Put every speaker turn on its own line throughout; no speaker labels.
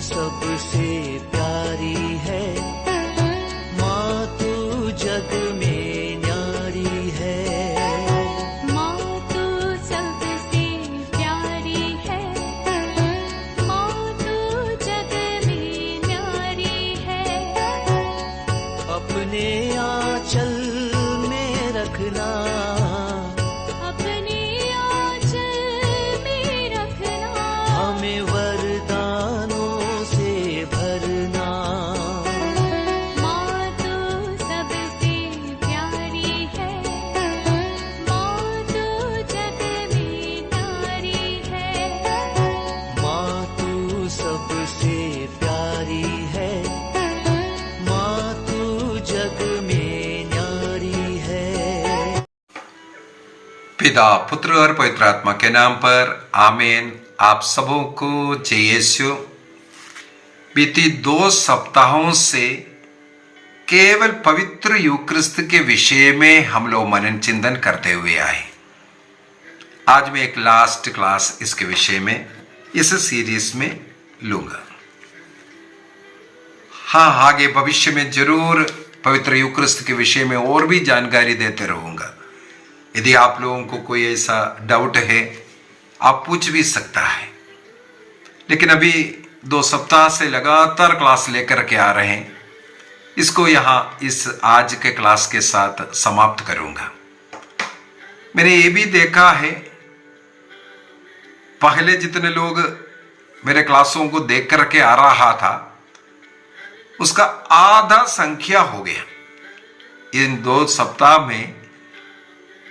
सबसे प्यारी है, माँ तू जग में न्यारी है।
माँ तू सबसे प्यारी है, माँ तू जग में न्यारी है।
अपने आंचल में रखना,
अपने आंचल में रखना,
हमें वरदानों से भरना।
माँ तू सबसे प्यारी है, माँ तू जग में न्यारी है।
माँ तू सबसे प्यारी है, माँ तू जग में न्यारी है।
पिता, पुत्र और पवित्र आत्मा के नाम पर आमीन। आप सबों को जय यीशु। बीती 2 सप्ताहों से केवल पवित्र यूक्रिस्त के विषय में हम लोग मनन चिंतन करते हुए आए। आज मैं एक लास्ट क्लास इसके विषय में इस सीरीज में लूंगा। हाँ, आगे भविष्य में जरूर पवित्र यूक्रिस्त के विषय में और भी जानकारी देते रहूंगा। यदि आप लोगों को कोई ऐसा डाउट है, आप पूछ भी सकता है। लेकिन अभी 2 सप्ताह से लगातार क्लास लेकर के आ रहे हैं, इसको यहाँ इस आज के क्लास के साथ समाप्त करूंगा। मैंने ये भी देखा है, पहले जितने लोग मेरे क्लासों को देख करके आ रहा था, उसका आधा संख्या हो गया। इन 2 सप्ताह में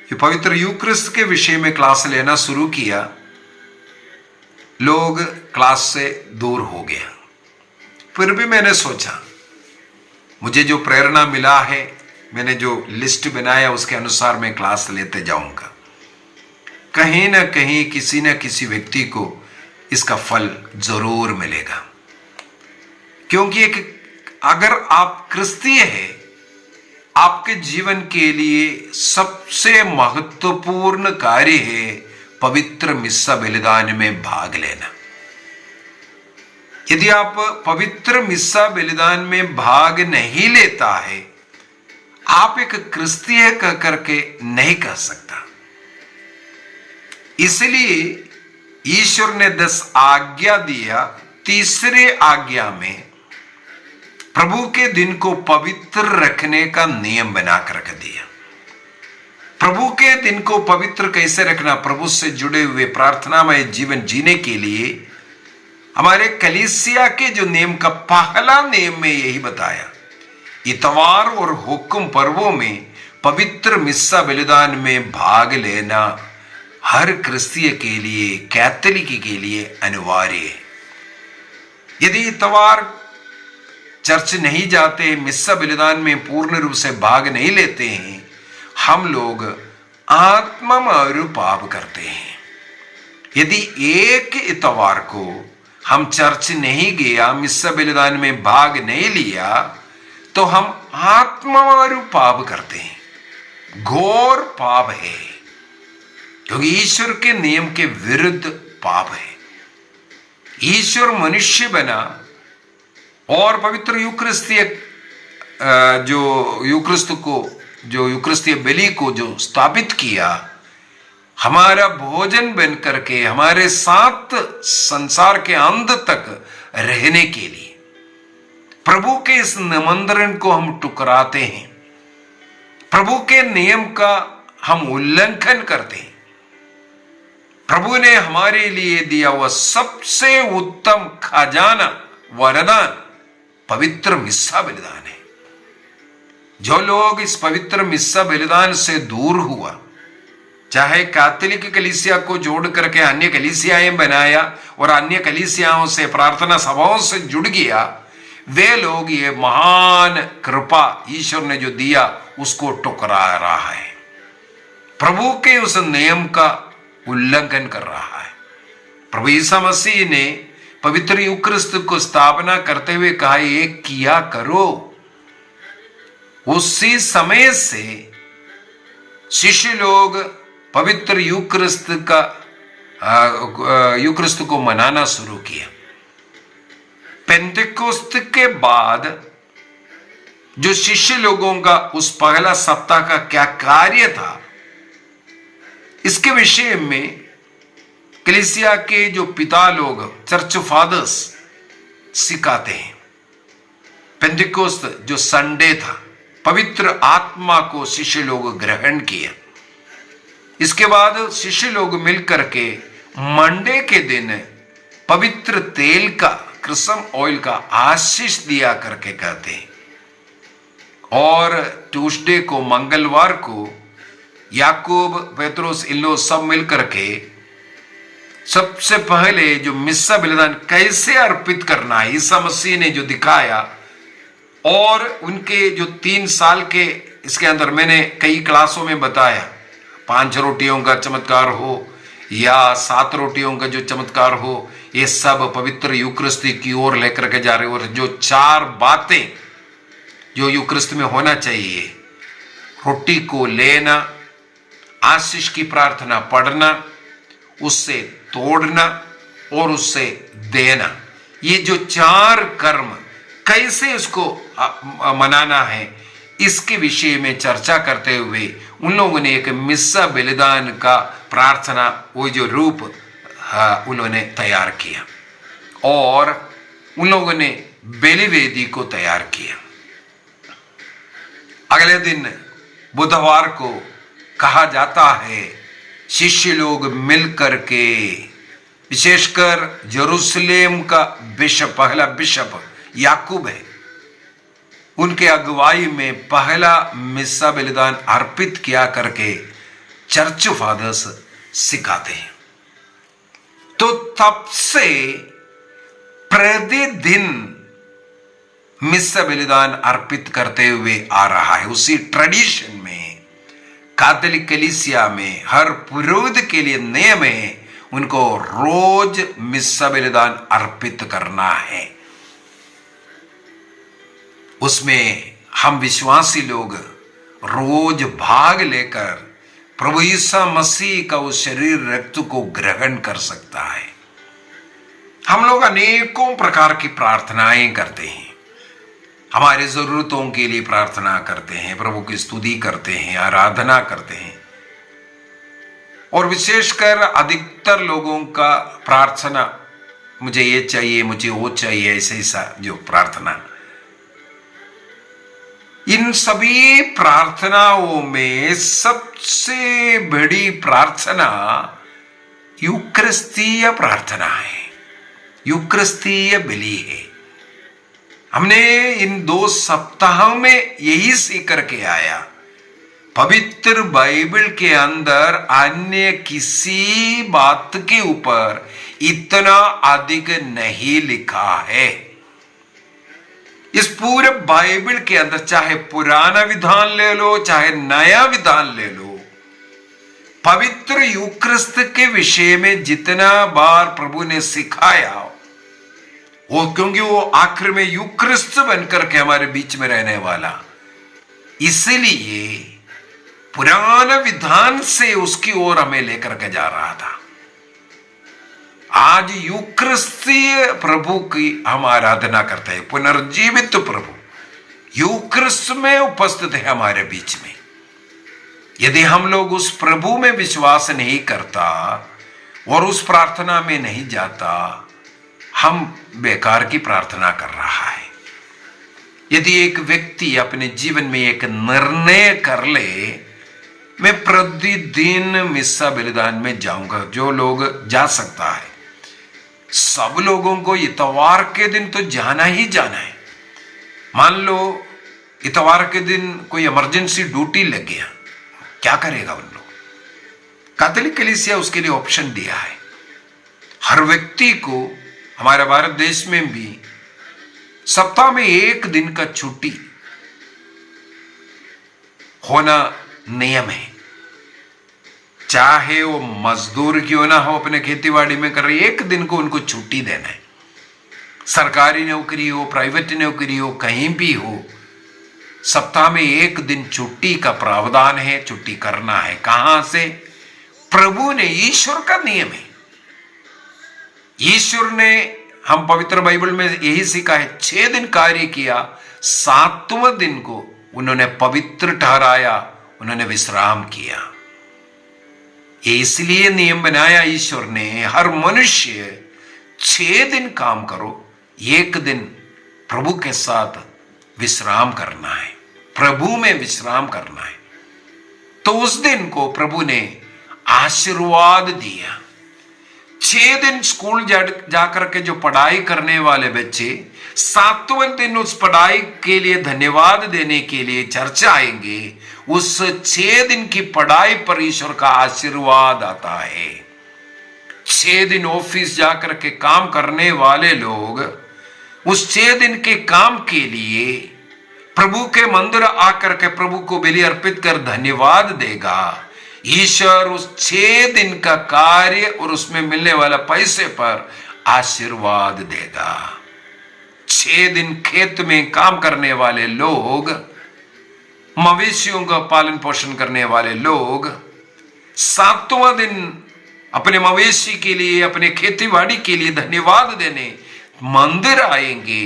ये पवित्र यूक्रिस्त के विषय में क्लास लेना शुरू किया, लोग क्लास से दूर हो गया। फिर भी मैंने सोचा, मुझे जो प्रेरणा मिला है, मैंने जो लिस्ट बनाया उसके अनुसार मैं क्लास लेते जाऊंगा। कहीं ना कहीं किसी न किसी व्यक्ति को इसका फल जरूर मिलेगा। क्योंकि अगर आप क्रिस्तीय हैं, आपके जीवन के लिए सबसे महत्वपूर्ण कार्य है पवित्र मिस्सा बलिदान में भाग लेना। यदि आप पवित्र मिस्सा बलिदान में भाग नहीं लेता है, आप एक क्रिस्तीय कह करके नहीं कह सकता। इसलिए ईश्वर ने 10 आज्ञा दिया। तीसरे आज्ञा में प्रभु के दिन को पवित्र रखने का नियम बनाकर रख दिया। प्रभु के दिन को पवित्र कैसे रखना? प्रभु से जुड़े हुए प्रार्थनामय जीवन जीने के लिए हमारे कलीसिया के जो नियम का पहला नियम में यही बताया, इतवार और हुक्म पर्वों में पवित्र मिस्सा बलिदान में भाग लेना हर क्रिस्तीय के लिए, कैथोलिक के लिए अनिवार्य है। यदि इतवार चर्च नहीं जाते, मिस्सा बलिदान में पूर्ण रूप से भाग नहीं लेते हैं, हम लोग आत्मा पाप करते हैं। यदि एक इतवार को हम चर्च नहीं गया, मिस्सा बलिदान में भाग नहीं लिया, तो हम आत्मा पाप करते हैं। घोर पाप है, क्योंकि ईश्वर के नियम के विरुद्ध पाप है। ईश्वर मनुष्य बना और पवित्र यूक्रिस्तीय जो यूक्रिस्तीय बलि को जो स्थापित किया, हमारा भोजन बन करके हमारे साथ संसार के अंत तक रहने के लिए प्रभु के इस निमंत्रण को हम ठुकराते हैं, प्रभु के नियम का हम उल्लंघन करते हैं। प्रभु ने हमारे लिए दिया हुआ सबसे उत्तम खजाना, वरदान पवित्र मिस्सा बलिदान है। जो लोग इस पवित्र मिस्सा बलिदान से दूर हुआ, चाहे कैथोलिक कलीसिया को जोड़ करके अन्य कलीसियाएं बनाया और अन्य कलीसियाओं से, प्रार्थना सभाओं से जुड़ गया, वे लोग ये महान कृपा ईश्वर ने जो दिया उसको ठुकरा रहा है, प्रभु के उस नियम का उल्लंघन कर रहा है। प्रभु ईसा मसीह ने पवित्र यूक्रिस्त को स्थापना करते हुए कहा, ये किया करो। उसी समय से शिष्य लोग पवित्र यूक्रिस्त को मनाना शुरू किया। पेंटेकोस्त के बाद जो शिष्य लोगों का उस पहला सप्ताह का क्या कार्य था, इसके विषय में कलीसिया के जो पिता लोग, चर्च फादर्स सिखाते हैं। पेंटेकोस्त जो संडे था, पवित्र आत्मा को शिष्य लोग ग्रहण किया। इसके बाद शिष्य लोग मिलकर के मंडे के दिन पवित्र तेल का, क्रिसम ऑयल का आशीष दिया करके कहते हैं। और ट्यूसडे को, मंगलवार को याकूब, पेत्रोस, इन लोग सब मिलकर के सबसे पहले जो मिस्सा बलिदान कैसे अर्पित करना है, ईसा मसीह ने जो दिखाया, और उनके जो 3 साल के, इसके अंदर मैंने कई क्लासों में बताया, 5 रोटियों का चमत्कार हो या 7 रोटियों का जो चमत्कार हो, ये सब पवित्र यूक्रिस्ती की ओर लेकर के जा रहे। और जो 4 बातें जो यूक्रिस्त में होना चाहिए, रोटी को लेना, आशीष की प्रार्थना पढ़ना, उससे तोड़ना और उससे देना, ये जो 4 कर्म कैसे उसको मनाना है, इसके विषय में चर्चा करते हुए उन लोगों ने एक मिस्सा बलिदान का प्रार्थना, वो जो रूप उन्होंने तैयार किया, और उन लोगों ने बलिवेदी को तैयार किया। अगले दिन बुधवार को कहा जाता है, शिष्य लोग मिलकर के, विशेषकर यरूशलेम का बिशप, पहला बिशप याकूब है, उनके अगुवाई में पहला मिस्सा बलिदान अर्पित किया करके चर्च फादर्स सिखाते हैं। तो तब से प्रतिदिन मिस्सा बलिदान अर्पित करते हुए आ रहा है। उसी ट्रेडिशन में कैथोलिक कलीसिया में हर पुरोहित के लिए नियम है, उनको रोज मिस्सा बलिदान अर्पित करना है। उसमें हम विश्वासी लोग रोज भाग लेकर प्रभु ईसा मसीह का उस शरीर रक्त को ग्रहण कर सकता है। हम लोग अनेकों प्रकार की प्रार्थनाएं करते हैं, हमारे जरूरतों के लिए प्रार्थना करते हैं, प्रभु की स्तुति करते हैं, आराधना करते हैं, और विशेषकर अधिकतर लोगों का प्रार्थना, मुझे ये चाहिए, मुझे वो चाहिए, ऐसा जो प्रार्थना, इन सभी प्रार्थनाओं में सबसे बड़ी प्रार्थना यूक्रिस्तीय प्रार्थना है, यूक्रिस्तीय बलि है। हमने इन 2 सप्ताहों में यही सीख करके आया। पवित्र बाइबल के अंदर अन्य किसी बात के ऊपर इतना अधिक नहीं लिखा है। इस पूरे बाइबल के अंदर चाहे पुराना विधान ले लो, चाहे नया विधान ले लो, पवित्र यूक्रिस्त के विषय में जितना बार प्रभु ने सिखाया, वो क्योंकि वो आखिर में यूक्रिस्त बनकर के हमारे बीच में रहने वाला, इसलिए पुराना विधान से उसकी ओर हमें लेकर के जा रहा था। आज यूक्रिस्तीय प्रभु की हम आराधना करते हैं, पुनर्जीवित प्रभु यूक्रिस्त में उपस्थित है हमारे बीच में। यदि हम लोग उस प्रभु में विश्वास नहीं करता और उस प्रार्थना में नहीं जाता, हम बेकार की प्रार्थना कर रहा है। यदि एक व्यक्ति अपने जीवन में एक निर्णय कर ले, मैं प्रतिदिन मिस्सा बलिदान में जाऊंगा, जो लोग जा सकता है, सब लोगों को इतवार के दिन तो जाना ही जाना है। मान लो इतवार के दिन कोई इमरजेंसी ड्यूटी लग गया, क्या करेगा उन लोग? कैथोलिक कलीसिया उसके लिए ऑप्शन दिया है। हर व्यक्ति को हमारे भारत देश में भी सप्ताह में 1 दिन का छुट्टी होना नियम है। चाहे वो मजदूर क्यों ना हो, अपने खेतीबाड़ी में कर रहे, 1 दिन को उनको छुट्टी देना है। सरकारी नौकरी हो, प्राइवेट नौकरी हो, कहीं भी हो, सप्ताह में 1 दिन छुट्टी का प्रावधान है, छुट्टी करना है। कहां से? प्रभु ने, ईश्वर का नियम है। ईश्वर ने हम पवित्र बाइबल में यही सीखा है, 6 दिन कार्य किया, 7वें दिन को उन्होंने पवित्र ठहराया, उन्होंने विश्राम किया। ये इसलिए नियम बनाया ईश्वर ने, हर मनुष्य 6 दिन काम करो, 1 दिन प्रभु के साथ विश्राम करना है, प्रभु में विश्राम करना है। तो उस दिन को प्रभु ने आशीर्वाद दिया। 6 दिन स्कूल जाकर के जो पढ़ाई करने वाले बच्चे 7वें दिन उस पढ़ाई के लिए धन्यवाद देने के लिए चर्च आएंगे, उस 6 दिन की पढ़ाई पर ईश्वर का आशीर्वाद आता है। 6 दिन ऑफिस जाकर के काम करने वाले लोग उस 6 दिन के काम के लिए प्रभु के मंदिर आकर के प्रभु को बलि अर्पित कर धन्यवाद देगा। ईश्वर उस 6 दिन का कार्य और उसमें मिलने वाला पैसे पर आशीर्वाद देगा। 6 दिन खेत में काम करने वाले लोग, मवेशियों का पालन पोषण करने वाले लोग, 7वां दिन अपने मवेशी के लिए, अपने खेती बाड़ी के लिए धन्यवाद देने मंदिर आएंगे।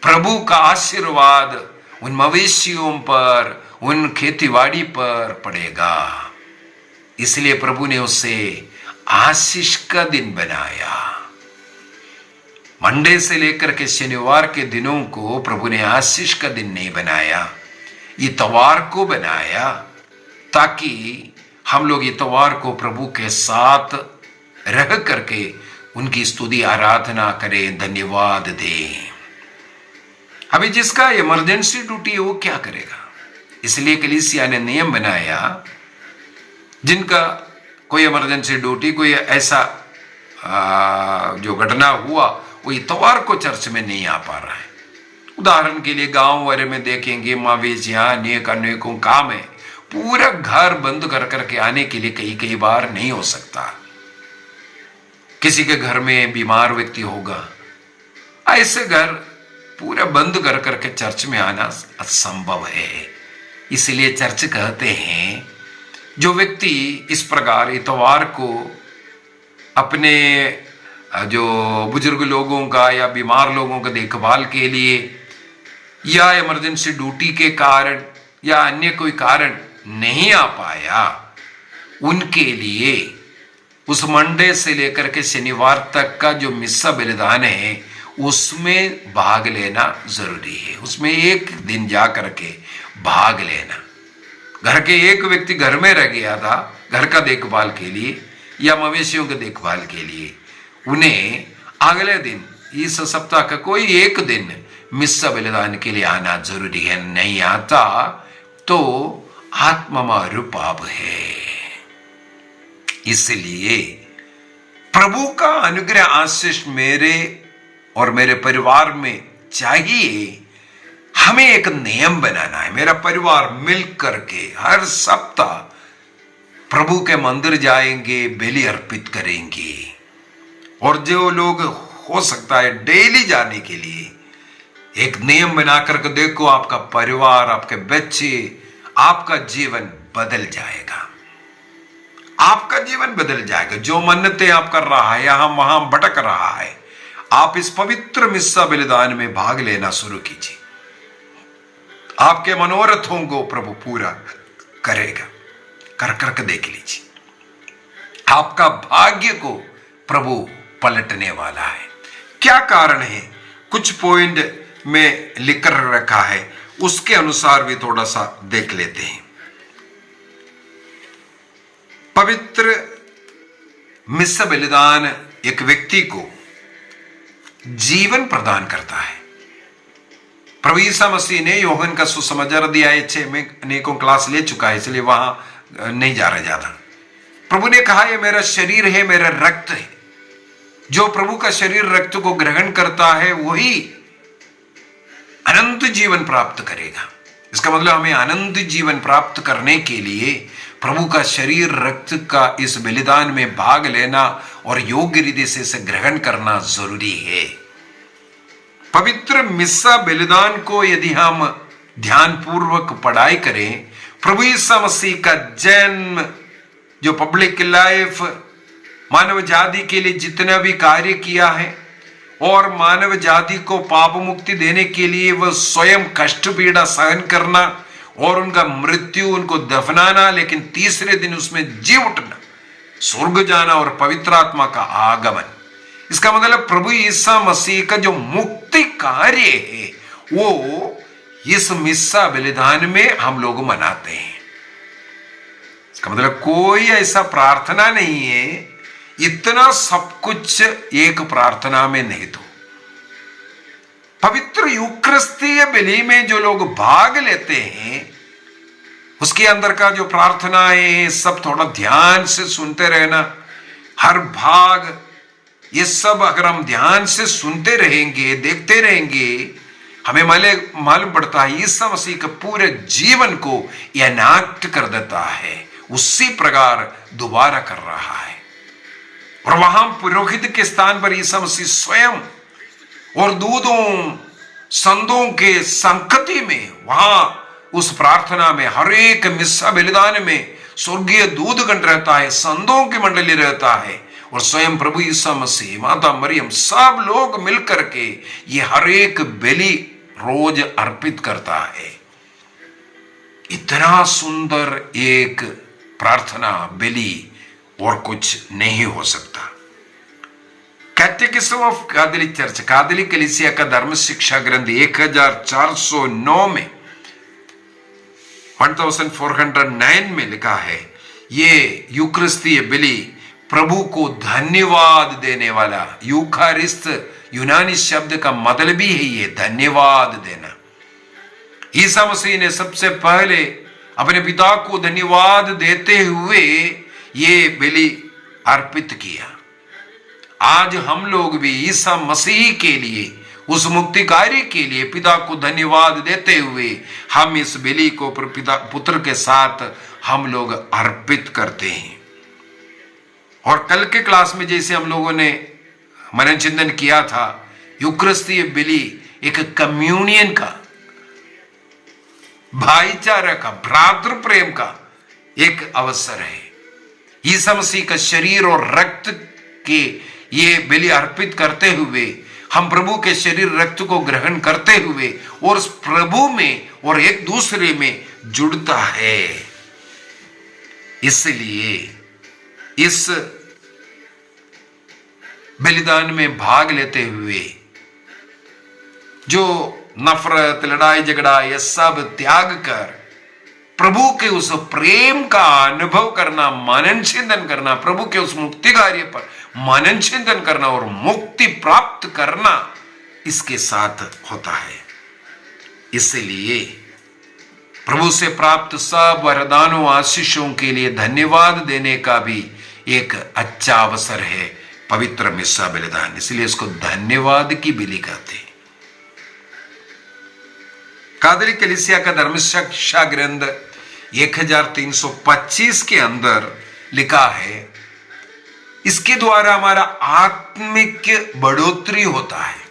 प्रभु का आशीर्वाद उन मवेशियों पर, उन खेतीबाड़ी पर पड़ेगा। इसलिए प्रभु ने उसे आशीष का दिन बनाया। मंडे से लेकर के शनिवार के दिनों को प्रभु ने आशीष का दिन नहीं बनाया, इतवार को बनाया, ताकि हम लोग इतवार को प्रभु के साथ रह करके उनकी स्तुति आराधना करें, धन्यवाद दें। अभी जिसका इमरजेंसी ड्यूटी है वो क्या करेगा? इसलिए कलीसिया ने नियम बनाया, जिनका कोई इमरजेंसी ड्यूटी, कोई ऐसा जो घटना हुआ, वो इतवार को चर्च में नहीं आ पा रहा है। उदाहरण के लिए गांव वाले में देखेंगे, मवेशियां अनेकों काम है, पूरा घर बंद कर करके आने के लिए कई बार नहीं हो सकता। किसी के घर में बीमार व्यक्ति होगा, ऐसे घर पूरा बंद कर करके चर्च में आना असंभव है। इसलिए चर्च कहते हैं, जो व्यक्ति इस प्रकार इतवार को अपने जो बुजुर्ग लोगों का या बीमार लोगों का देखभाल के लिए या इमरजेंसी ड्यूटी के कारण या अन्य कोई कारण नहीं आ पाया, उनके लिए उस मंडे से लेकर के शनिवार तक का जो मिस्सा बलिदान है उसमें भाग लेना जरूरी है। उसमें 1 दिन जा करके भाग लेना। घर के एक व्यक्ति घर में रह गया था घर का देखभाल के लिए या मवेशियों के देखभाल के लिए, उन्हें अगले दिन इस सप्ताह का कोई 1 दिन मिस्सा बलिदान के लिए आना जरूरी है। नहीं आता तो आत्ममारू पाप है। इसलिए प्रभु का अनुग्रह आशीष मेरे और मेरे परिवार में चाहिए। हमें एक नियम बनाना है, मेरा परिवार मिल करके हर सप्ताह प्रभु के मंदिर जाएंगे, बलि अर्पित करेंगे। और जो लोग हो सकता है डेली जाने के लिए एक नियम बना करके देखो, आपका परिवार, आपके बच्चे, आपका जीवन बदल जाएगा। आपका जीवन बदल जाएगा। जो मन्नतें आप कर रहा है, यहां वहां भटक रहा है, आप इस पवित्र मिस्सा बलिदान में भाग लेना शुरू कीजिए। आपके मनोरथों को प्रभु पूरा करेगा। कर करके देख लीजिए, आपका भाग्य को प्रभु पलटने वाला है। क्या कारण है? कुछ पॉइंट में लिख कर रखा है, उसके अनुसार भी थोड़ा सा देख लेते हैं। पवित्र मिस्सा बलिदान एक व्यक्ति को जीवन प्रदान करता है। प्रभु यीशु मसीह ने यूहन्ना का सुसमाचार अध्याय 6 में अनेकों क्लास ले चुका है, इसलिए वहां नहीं जा रहा ज्यादा। प्रभु ने कहा, ये मेरा शरीर है, मेरा रक्त है। जो प्रभु का शरीर रक्त को ग्रहण करता है वही अनंत जीवन प्राप्त करेगा। इसका मतलब हमें अनंत जीवन प्राप्त करने के लिए प्रभु का शरीर रक्त का इस बलिदान में भाग लेना और योग्य रीति से इसे ग्रहण करना जरूरी है। पवित्र मिस्सा बलिदान को यदि हम ध्यान पूर्वक पढ़ाई करें, प्रभु यीशु मसीह का जन्म, जो पब्लिक लाइफ, मानव जाति के लिए जितना भी कार्य किया है, और मानव जाति को पाप मुक्ति देने के लिए वह स्वयं कष्ट पीड़ा सहन करना और उनका मृत्यु, उनको दफनाना, लेकिन तीसरे दिन उसमें जी उठना, स्वर्ग जाना और पवित्र आत्मा का आगमन। इसका मतलब प्रभु ईसा मसीह का जो मुक्ति कार्य है वो इस मिस्सा बलिदान में हम लोग मनाते हैं। इसका मतलब कोई ऐसा प्रार्थना नहीं है, इतना सब कुछ एक प्रार्थना में नहीं। तो पवित्र यूक्रिस्तीय बलि में जो लोग भाग लेते हैं उसके अंदर का जो प्रार्थनाएं हैं सब थोड़ा ध्यान से सुनते रहना। हर भाग ये सब अगर हम ध्यान से सुनते रहेंगे, देखते रहेंगे, हमें मालूम पड़ता है ईसा मसीह के पूरे जीवन को एनाक्ट कर देता है, उसी प्रकार दोबारा कर रहा है। और वहां पुरोहित के स्थान पर ईसा मसीह स्वयं और दूतों संतों के संगति में, वहां उस प्रार्थना में, हर एक मिस्सा बलिदान में स्वर्गीय दूतगण रहता है, संतों की मंडली रहता है और स्वयं प्रभु ईसा मसीह, माता मरियम, सब लोग मिलकर के ये हर एक बलि रोज अर्पित करता है। इतना सुंदर एक प्रार्थना बलि और कुछ नहीं हो सकता। कैटेकिज्म ऑफ कैथोलिक चर्च, कैथोलिक कलीसिया का धर्म शिक्षा ग्रंथ 1409 में 1409 में लिखा है, ये यूक्रिस्तीय बलि प्रभु को धन्यवाद देने वाला, यूखारिस्त यूनानी शब्द का मतलब ही है ये धन्यवाद देना। ईसा मसीह ने सबसे पहले अपने पिता को धन्यवाद देते हुए ये बलि अर्पित किया। आज हम लोग भी ईसा मसीह के लिए, उस मुक्ति कार्य के लिए पिता को धन्यवाद देते हुए हम इस बलि को पिता पुत्र के साथ हम लोग अर्पित करते हैं। और कल के क्लास में जैसे हम लोगों ने मनन चिंतन किया था, यूक्रिस्तीय बलि एक कम्युनियन का, भाईचारा का, भ्रातृ प्रेम का एक अवसर है। ईसा मसीह का शरीर और रक्त के ये बलि अर्पित करते हुए हम प्रभु के शरीर रक्त को ग्रहण करते हुए और उस प्रभु में और एक दूसरे में जुड़ता है। इसलिए इस बलिदान में भाग लेते हुए जो नफरत, लड़ाई झगड़ा, ये सब त्याग कर प्रभु के उस प्रेम का अनुभव करना, मनन चिंतन करना, प्रभु के उस मुक्ति कार्य पर मनन चिंतन करना और मुक्ति प्राप्त करना इसके साथ होता है। इसलिए प्रभु से प्राप्त सब वरदानों, आशीषों के लिए धन्यवाद देने का भी एक अच्छा अवसर है पवित्र मिस्सा बलिदान। इसलिए इसको धन्यवाद की बलि कहते हैं। कैथोलिक कलीसिया का धर्म शिक्षा ग्रंथ 1325 के अंदर लिखा है, इसके द्वारा हमारा आत्मिक बढ़ोतरी होता है,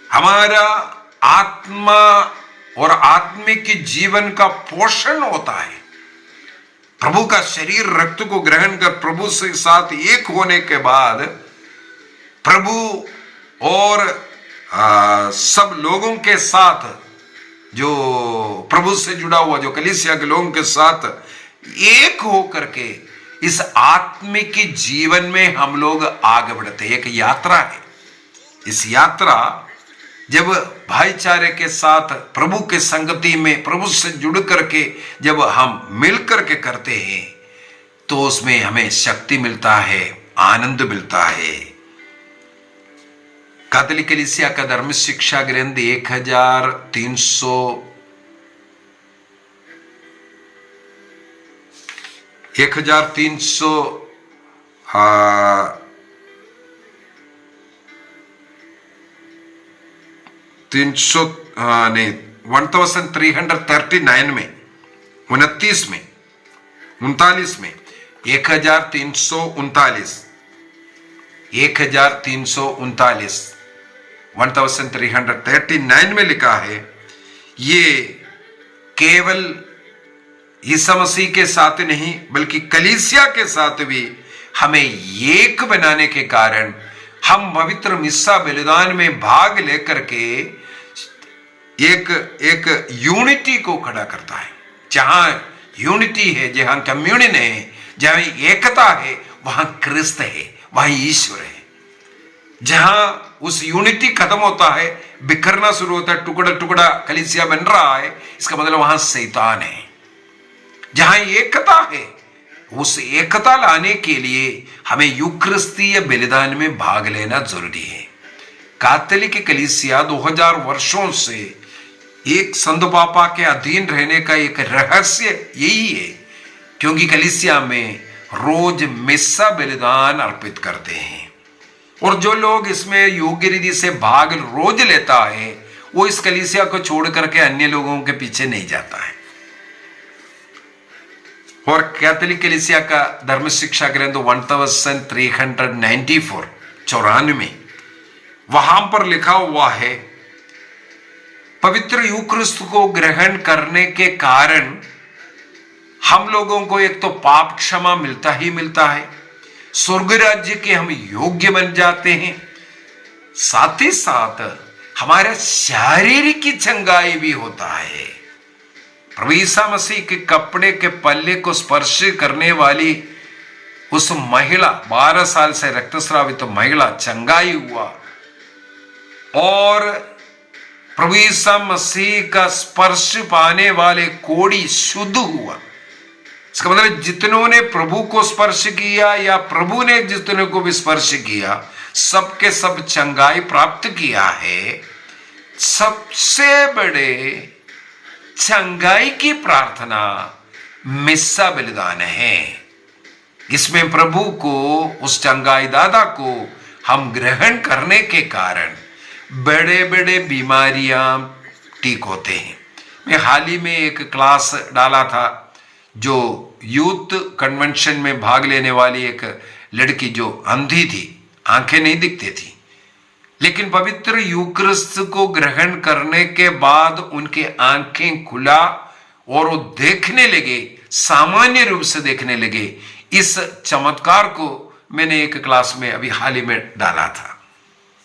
हमारा आत्मा और आत्मिक जीवन का पोषण होता है। प्रभु का शरीर रक्त को ग्रहण कर प्रभु से साथ एक होने के बाद प्रभु और सब लोगों के साथ, जो प्रभु से जुड़ा हुआ, जो कलीसिया के लोगों के साथ एक होकर के इस आत्मिक जीवन में हम लोग आगे बढ़ते हैं। एक यात्रा है। इस यात्रा जब भाईचारे के साथ प्रभु के संगति में प्रभु से जुड़ करके जब हम मिल करके करते हैं तो उसमें हमें शक्ति मिलता है, आनंद मिलता है। कैथोलिक कलीसिया का धर्म शिक्षा ग्रंथ 1339 में 29 में 39 में 1339 में लिखा है, ये केवल ईसा मसीह के साथ नहीं बल्कि कलीसिया के साथ भी हमें एक बनाने के कारण हम पवित्र मिस्सा बलिदान में भाग लेकर के एक यूनिटी को खड़ा करता है। जहां यूनिटी है, जहां कम्युनियन है, जहां एकता है, वहां क्रिस्त है, वहां ईश्वर है। जहां उस यूनिटी खत्म होता है, बिखरना शुरू होता है, टुकड़ा टुकड़ा कलीसिया बन रहा है, इसका मतलब वहां शैतान है। जहां एकता है, उस एकता लाने के लिए हमें यूक्रिस्तीय बलिदान में भाग लेना जरूरी है। कैथोलिक कलीसिया 2000 वर्षों से एक संत पापा के अधीन रहने का एक रहस्य यही है, क्योंकि कलीसिया में रोज मिस्सा बलिदान अर्पित करते हैं, और जो लोग इसमें योग्य रीति से भाग रोज लेता है, वो इस कलीसिया को छोड़ करके अन्य लोगों के पीछे नहीं जाता है। और कैथोलिक कलीसिया का धर्म शिक्षा ग्रंथ 1394 वहां पर लिखा हुआ है, पवित्र यूक्रिस्त को ग्रहण करने के कारण हम लोगों को एक तो पाप क्षमा मिलता ही मिलता है, स्वर्ग राज्य के हम योग्य बन जाते हैं, साथ ही साथ हमारे शारीरिक चंगाई भी होता है। प्रभु ईसा मसीह के कपड़े के पल्ले को स्पर्श करने वाली उस महिला, 12 साल से रक्तस्रावित महिला चंगाई हुआ, और प्रभु ईसा मसीह का स्पर्श पाने वाले कोढ़ी शुद्ध हुआ। इसका मतलब जितनों ने प्रभु को स्पर्श किया या प्रभु ने जितनों को भी स्पर्श किया, सबके सब चंगाई प्राप्त किया है। सबसे बड़े चंगाई की प्रार्थना मिस्सा बलिदान है। इसमें प्रभु को, उस चंगाई दादा को हम ग्रहण करने के कारण बड़े बड़े बीमारियां ठीक होते हैं। मैं हाल ही में एक क्लास डाला था, जो यूथ कन्वेंशन में भाग लेने वाली एक लड़की जो अंधी थी, आंखें नहीं दिखती थी, लेकिन पवित्र यूक्रिस्त को ग्रहण करने के बाद उनके आंखें खुला और वो देखने लगे, सामान्य रूप से देखने लगे। इस चमत्कार को मैंने एक क्लास में अभी हाल ही में डाला था।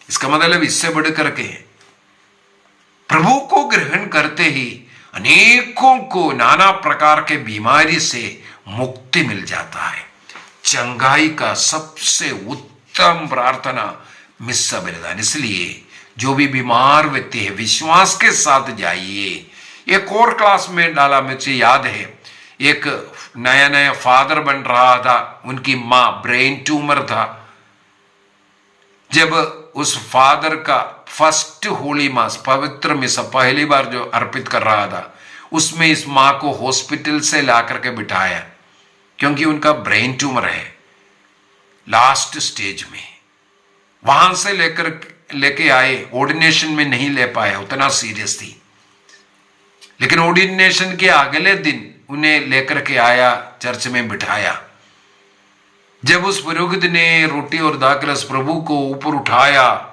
इसका मतलब इससे बढ़ करके प्रभु को ग्रहण करते ही अनेकों को नाना प्रकार के बीमारी से मुक्ति मिल जाता है। चंगाई का सबसे उत्तम प्रार्थना मिस्सा बलिदान। इसलिए जो भी बीमार व्यक्ति है, विश्वास के साथ जाइए। एक और क्लास में डाला, मुझे याद है, एक नया नया फादर बन रहा था, उनकी मां ब्रेन ट्यूमर था। जब उस फादर का फर्स्ट होली मास, पवित्र मिसा पहली बार जो अर्पित कर रहा था, उसमें इस मां को हॉस्पिटल से ला करके बिठाया, क्योंकि उनका ब्रेन ट्यूमर है लास्ट स्टेज में। वहां से लेके आए, ऑर्डिनेशन में नहीं ले पाए, उतना सीरियस थी, लेकिन ऑर्डिनेशन के अगले दिन उन्हें लेकर के आया, चर्च में बिठाया। जब उस पुरोहित ने रोटी और दाखरस प्रभु को ऊपर उठाया,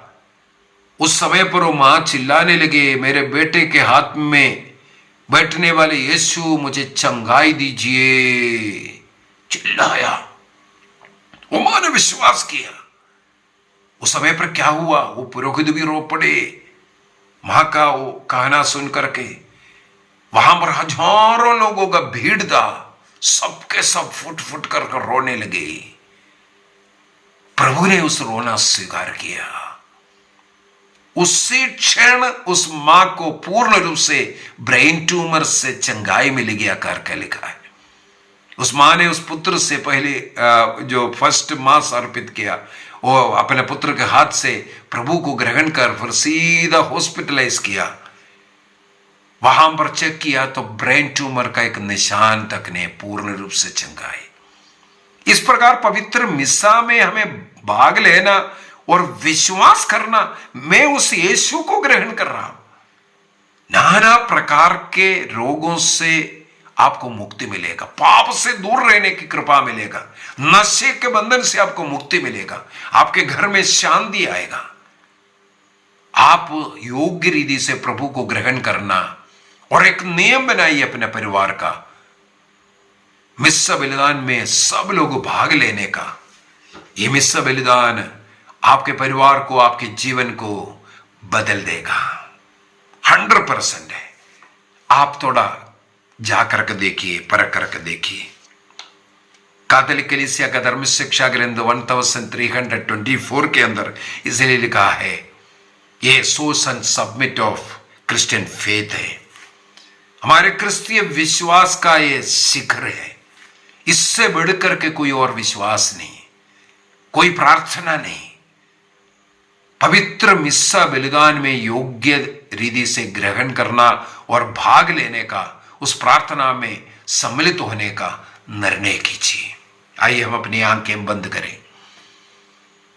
उस समय पर वो मां चिल्लाने लगे, मेरे बेटे के हाथ में बैठने वाले यीशु, मुझे चंगाई दीजिए, चिल्लाया। वो मां ने विश्वास किया। उस समय पर क्या हुआ, वो पुरोहित भी रो पड़े मां का वो कहना सुन करके। वहां पर हजारों लोगों का भीड़ था, सबके सब फुट फुट कर रोने लगे। प्रभु ने उस रोना स्वीकार किया। उसी क्षण उस मां को पूर्ण रूप से ब्रेन ट्यूमर से चंगाई मिल गया करके लिखा है। उस मां ने उस पुत्र से पहले जो फर्स्ट मास अर्पित किया, वो अपने पुत्र के हाथ से प्रभु को ग्रहण कर फिर सीधा हॉस्पिटलाइज किया। वहां पर चेक किया तो ब्रेन ट्यूमर का एक निशान तक ने पूर्ण रूप से चंगाई। इस प्रकार पवित्र मिस्सा में हमें भाग लेना और विश्वास करना, मैं उस यीशु को ग्रहण कर रहा हूं। नाना प्रकार के रोगों से आपको मुक्ति मिलेगा, पाप से दूर रहने की कृपा मिलेगा, नशे के बंधन से आपको मुक्ति मिलेगा, आपके घर में शांति आएगा। आप योग्य रीति से प्रभु को ग्रहण करना और एक नियम बनाइए अपने परिवार का, मिस्सा बलिदान में सब लोग भाग लेने का। ये मिस्सा बलिदान आपके परिवार को, आपके जीवन को बदल देगा। 100% है। आप थोड़ा जाकर के देखिए, परख करके देखिए। कैथोलिक कलीसिया का धर्म शिक्षा ग्रंथ 1324 के अंदर इसलिए लिखा है, ये source and submit of Christian faith है। हमारे क्रिस्तीय विश्वास का ये शिखर है। इससे बढ़कर के कोई और विश्वास नहीं, कोई प्रार्थना नहीं। पवित्र मिस्सा बलिदान में योग्य रीति से ग्रहण करना और भाग लेने का, उस प्रार्थना में सम्मिलित होने का निर्णय कीजिए। आइए हम अपनी आंखें बंद करें।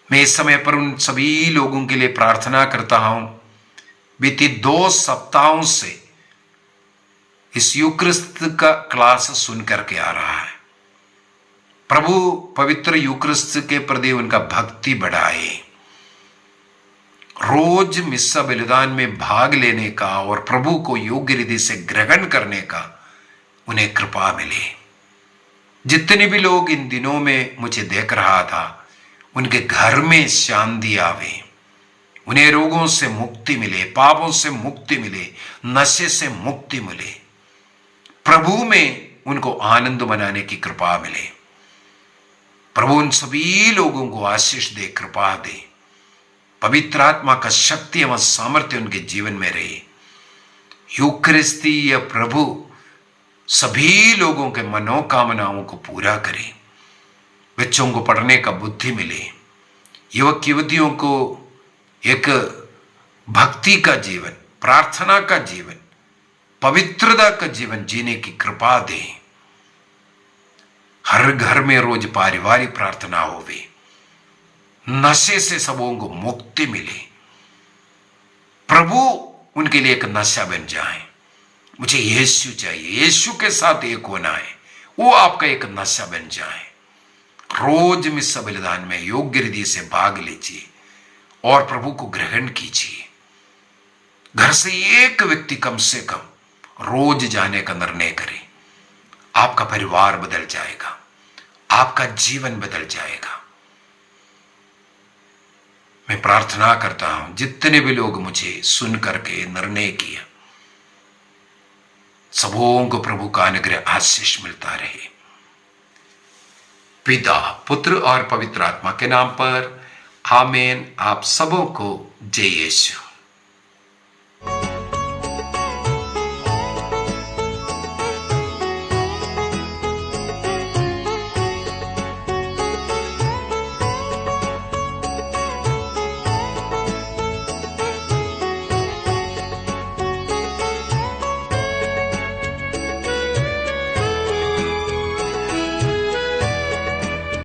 मैं इस समय पर उन सभी लोगों के लिए प्रार्थना करता हूं, बीती 2 सप्ताहों से इस यूक्रिस्त का क्लास सुन करके आ रहा है। प्रभु पवित्र यूक्रिस्त के प्रति उनका भक्ति बढ़ाए, रोज मिस्सा बलिदान में भाग लेने का और प्रभु को योग्य रीति से ग्रहण करने का उन्हें कृपा मिले। जितने भी लोग इन दिनों में मुझे देख रहा था, उनके घर में शांति आवे, उन्हें रोगों से मुक्ति मिले, पापों से मुक्ति मिले, नशे से मुक्ति मिले, प्रभु में उनको आनंद मनाने की कृपा मिले। प्रभु उन सभी लोगों को आशीष दे, कृपा दे। पवित्र आत्मा का शक्ति एवं सामर्थ्य उनके जीवन में रहे। यूक्रिस्तीय प्रभु सभी लोगों के मनोकामनाओं को पूरा करे। बच्चों को पढ़ने का बुद्धि मिले, युवक युवतियों को एक भक्ति का जीवन, प्रार्थना का जीवन, पवित्रता का जीवन जीने की कृपा दे। हर घर में रोज पारिवारिक प्रार्थना होवे, नशे से सबों को मुक्ति मिले। प्रभु उनके लिए एक नशा बन जाए। मुझे यीशु चाहिए, यीशु के साथ एक होना है, वो आपका एक नशा बन जाए। रोज मिस्सा बलिदान में योग्य रीति से भाग लीजिए और प्रभु को ग्रहण कीजिए। घर से एक व्यक्ति कम से कम रोज जाने का निर्णय करें। आपका परिवार बदल जाएगा, आपका जीवन बदल जाएगा। मैं प्रार्थना करता हूं, जितने भी लोग मुझे सुन करके निर्णय किया, सबों को प्रभु का अनुग्रह आशीष मिलता रहे। पिता, पुत्र और पवित्र आत्मा के नाम पर आमीन। आप सबों को जय यीशु।